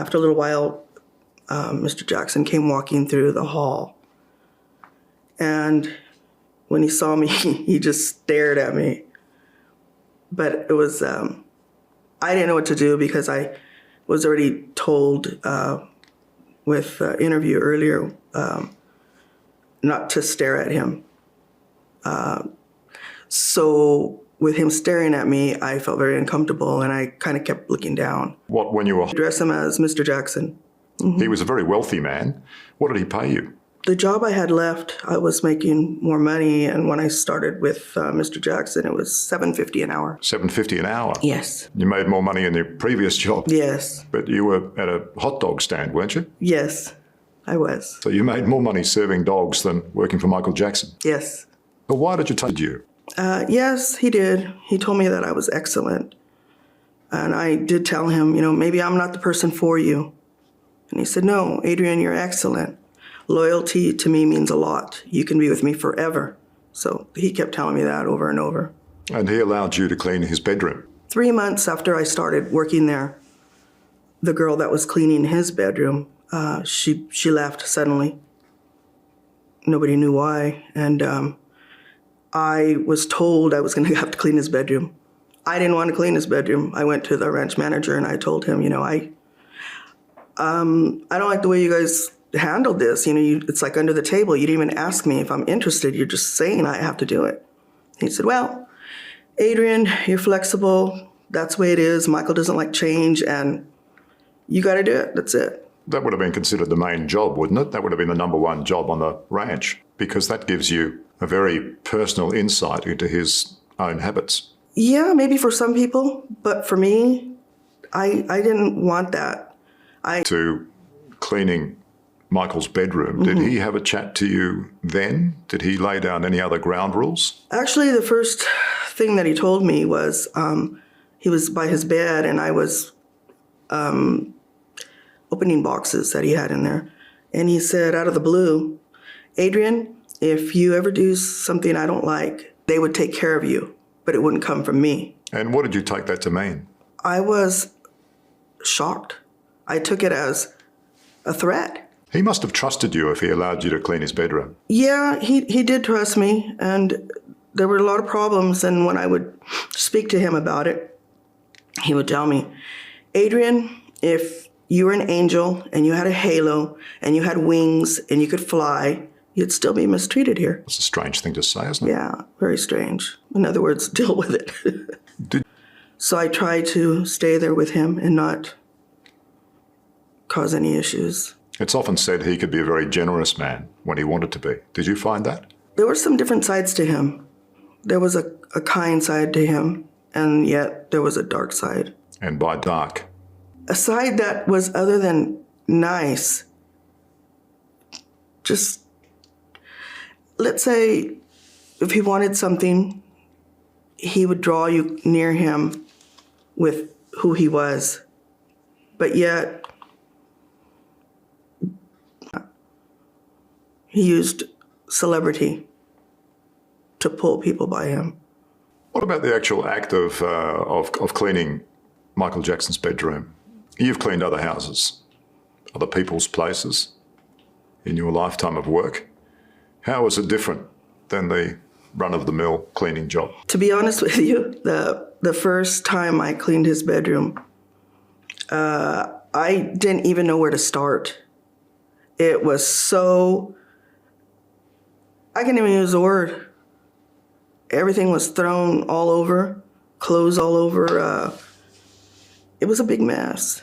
after a little while, Mr. Jackson came walking through the hall. And when he saw me, he just stared at me. But it was, I didn't know what to do because I was already told with the interview earlier not to stare at him. So with him staring at me, I felt very uncomfortable and I kind of kept looking down. What, when you were... Address him as Mr. Jackson. Mm-hmm. He was a very wealthy man. What did he pay you? The job I had left, I was making more money, and when I started with Mr. Jackson, it was $7.50 an hour. $7.50 an hour? Yes. You made more money in your previous job? Yes. But you were at a hot dog stand, weren't you? Yes, I was. So you made more money serving dogs than working for Michael Jackson? Yes. But why did you take you? Yes, he did. He told me that I was excellent. And I did tell him, maybe I'm not the person for you. And he said, no, Adrian, you're excellent. Loyalty to me means a lot. You can be with me forever. So he kept telling me that over and over. And he allowed you to clean his bedroom? 3 months after I started working there, the girl that was cleaning his bedroom, she left suddenly. Nobody knew why. And I was told I was going to have to clean his bedroom. I didn't want to clean his bedroom. I went to the ranch manager and I told him, I don't like the way you guys handled this. It's like under the table. You didn't even ask me if I'm interested. You're just saying I have to do it. He said, well, Adrian, you're flexible. That's the way it is. Michael doesn't like change and you got to do it. That's it. That would have been considered the main job, wouldn't it? That would have been the number one job on the ranch because that gives you a very personal insight into his own habits. Yeah, maybe for some people, but for me, I didn't want that. To cleaning Michael's bedroom, did he have a chat to you then? Did he lay down any other ground rules? Actually, the first thing that he told me was he was by his bed and I was opening boxes that he had in there. And he said out of the blue, Adrian, if you ever do something I don't like, they would take care of you, but it wouldn't come from me. And what did you take that to mean? I was shocked. I took it as a threat. He must have trusted you if he allowed you to clean his bedroom. Yeah, he did trust me, and there were a lot of problems, and when I would speak to him about it, he would tell me, Adrian, if you were an angel and you had a halo and you had wings and you could fly, you'd still be mistreated here. It's a strange thing to say, isn't it? Yeah, very strange. In other words, deal with it. So I tried to stay there with him and not cause any issues. It's often said he could be a very generous man when he wanted to be. Did you find that? There were some different sides to him. There was a kind side to him, and yet there was a dark side. And by dark? A side that was other than nice. Just, let's say, if he wanted something, he would draw you near him with who he was. But yet, he used celebrity to pull people by him. What about the actual act of cleaning Michael Jackson's bedroom? You've cleaned other houses, other people's places in your lifetime of work. How is it different than the run-of-the-mill cleaning job? To be honest with you, the first time I cleaned his bedroom, I didn't even know where to start. It was so... I can't even use the word. Everything was thrown all over, clothes all over. It was a big mess.